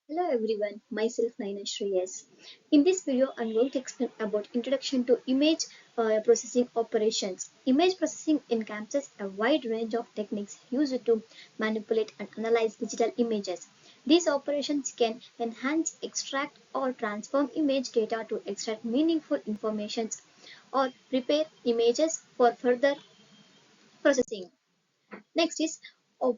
Hello everyone, myself Naina Shreyas. In this video, I'm going to explain about introduction to image processing operations. Image processing encompasses a wide range of techniques used to manipulate and analyze digital images. These operations can enhance, extract, or transform image data to extract meaningful information or prepare images for further processing. Next is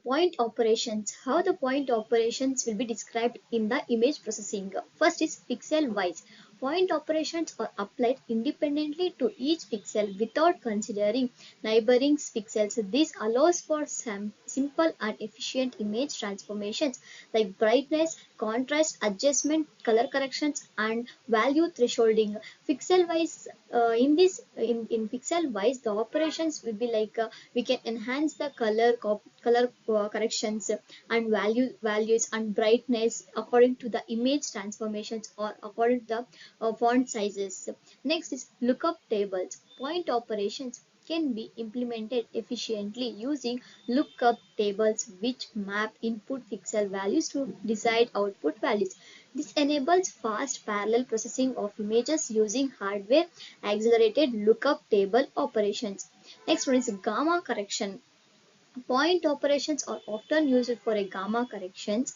point operations. How the point operations will be described in the image processing. First is pixel wise. Point operations are applied independently to each pixel without considering neighboring pixels. This allows for some simple and efficient image transformations like brightness, contrast adjustment, color corrections, and value thresholding. Pixel wise, in pixel wise, the operations will be like we can enhance the color corrections and values and brightness according to the image transformations or according to the font sizes. Next is lookup tables. Point operations can be implemented efficiently using lookup tables which map input pixel values to desired output values. This enables fast parallel processing of images using hardware accelerated lookup table operations. Next one is gamma correction. Point operations are often used for a gamma corrections,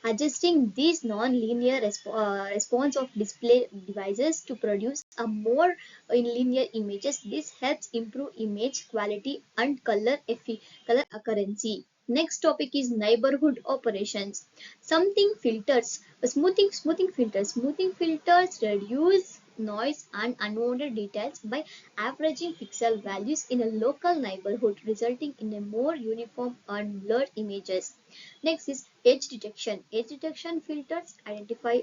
adjusting these non-linear response of display devices to produce a more linear images. This helps improve image quality and color accuracy. Next topic is neighborhood operations. Something filters, smoothing filters reduce noise and unwanted details by averaging pixel values in a local neighborhood, resulting in a more uniform and blurred images. Next is edge detection. Edge detection filters identify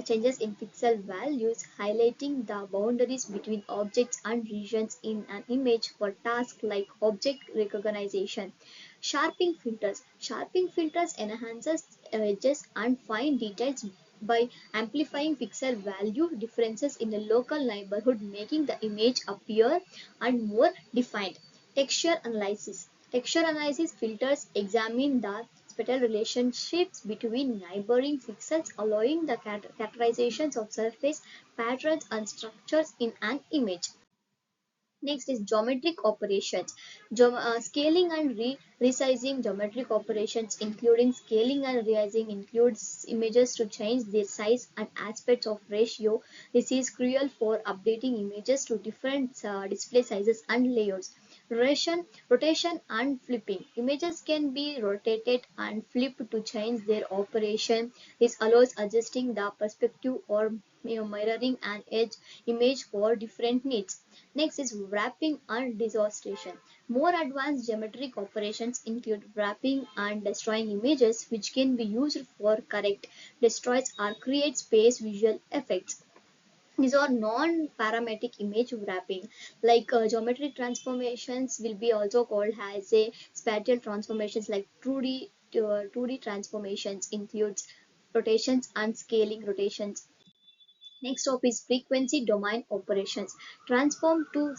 changes in pixel values, highlighting the boundaries between objects and regions in an image for tasks like object recognition. Sharpening filters. Sharpening filters enhances edges and fine details by amplifying pixel value differences in the local neighborhood, making the image appear and more defined. Texture analysis. Texture analysis filters examine the spatial relationships between neighboring pixels, allowing the characterizations of surface patterns and structures in an image. Next is geometric operations. Scaling and resizing. Geometric operations including scaling and resizing includes images to change their size and aspects of ratio. This is crucial for updating images to different display sizes and layouts. Rotation and flipping. Images can be rotated and flipped to change their operation. This allows adjusting the perspective or mirroring an edge image for different needs. Next is wrapping and distortion. More advanced geometric operations include wrapping and destroying images, which can be used for correct, destroys, or create space visual effects. These are non-parametric image wrapping. Like geometric transformations will be also called as a spatial transformations, like 2D transformations includes rotations and scaling rotations. Next up is frequency domain operations. Transform to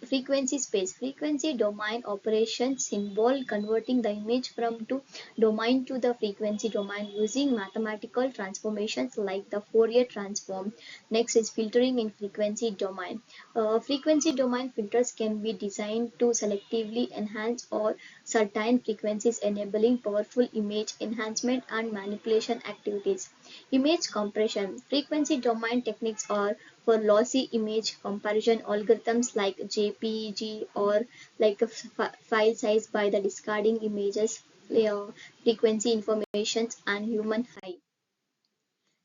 frequency space. Frequency domain operations involve converting the image from to domain to the frequency domain using mathematical transformations like the Fourier transform. Next is filtering in frequency domain. Frequency domain filters can be designed to selectively enhance or certain frequencies, enabling powerful image enhancement and manipulation activities. Image compression. Frequency domain techniques are for lossy image comparison algorithms like JPEG or like a file size by the discarding images, frequency informations and human eye.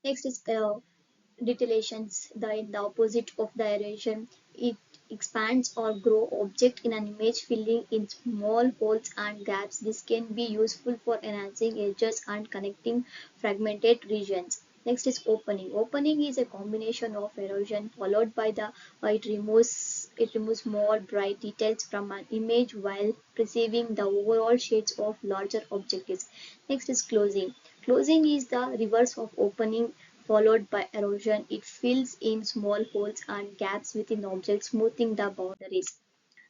Next is dilations, the opposite of the erosion. It expands or grow object in an image, filling in small holes and gaps. This can be useful for enhancing edges and connecting fragmented regions. Next is opening. Opening is a combination of erosion followed by the it removes more bright details from an image while preserving the overall shades of larger objects. Next is closing. Closing is the reverse of opening followed by erosion. It fills in small holes and gaps within objects, smoothing the boundaries.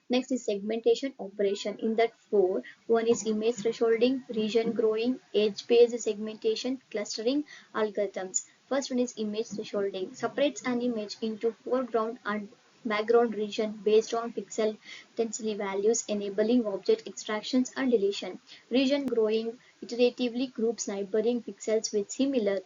Next is segmentation operation. In that four, one is image thresholding, region growing, edge-based segmentation, clustering algorithms. First one is image thresholding. Separates an image into foreground and background region based on pixel density values, enabling object extractions and deletion. Region growing iteratively groups neighboring pixels with similar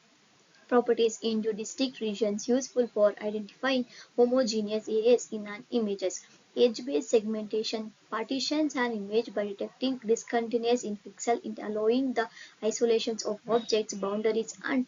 properties into distinct regions useful for identifying homogeneous areas in an images. Edge-based segmentation partitions an image by detecting discontinuous in pixel in allowing the isolations of objects, boundaries, and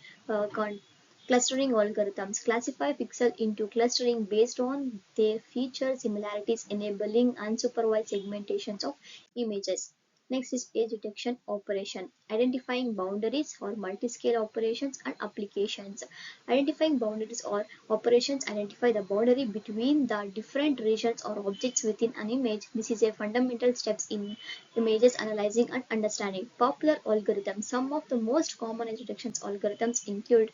clustering algorithms classify pixels into clustering based on their feature similarities, enabling unsupervised segmentations of images. Next is edge detection operation, identifying boundaries or multi-scale operations and applications. Identifying boundaries or operations identify the boundary between the different regions or objects within an image. This is a fundamental step in images analyzing and understanding. Popular algorithms. Some of the most common edge detection algorithms include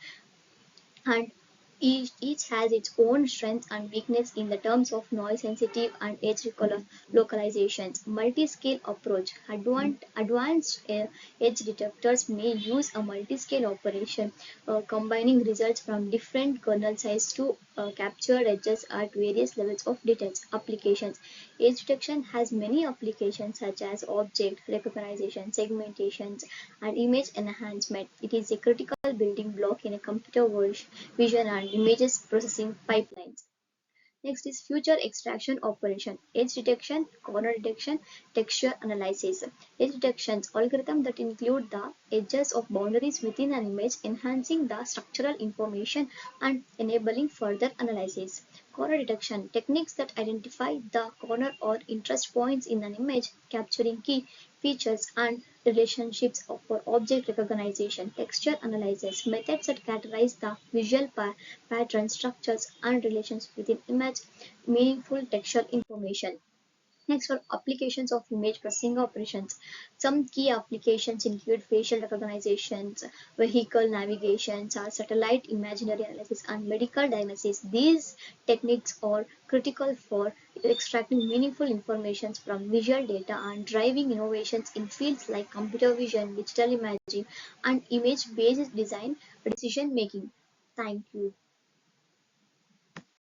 and each has its own strengths and weakness in the terms of noise sensitive and edge localizations. Multi-scale approach. Advanced edge detectors may use a multi-scale operation, combining results from different kernel size to capture edges at various levels of details. Applications. Edge detection has many applications such as object recognition, segmentations, and image enhancement. It is a critical building block in a computer vision and images processing pipelines. Next is feature extraction operation, edge detection, corner detection, texture analysis. Edge detections algorithm that include the edges of boundaries within an image, enhancing the structural information and enabling further analysis. Corner detection techniques that identify the corner or interest points in an image, capturing key features and relationships for object recognition. Texture analysis methods that categorize the visual patterns, structures, and relations within image, meaningful textual information. Next, for applications of image processing operations, some key applications include facial recognitions, vehicle navigations, satellite imaginary analysis, and medical diagnosis. These techniques are critical for extracting meaningful information from visual data and driving innovations in fields like computer vision, digital imaging, and image-based design decision making. Thank you.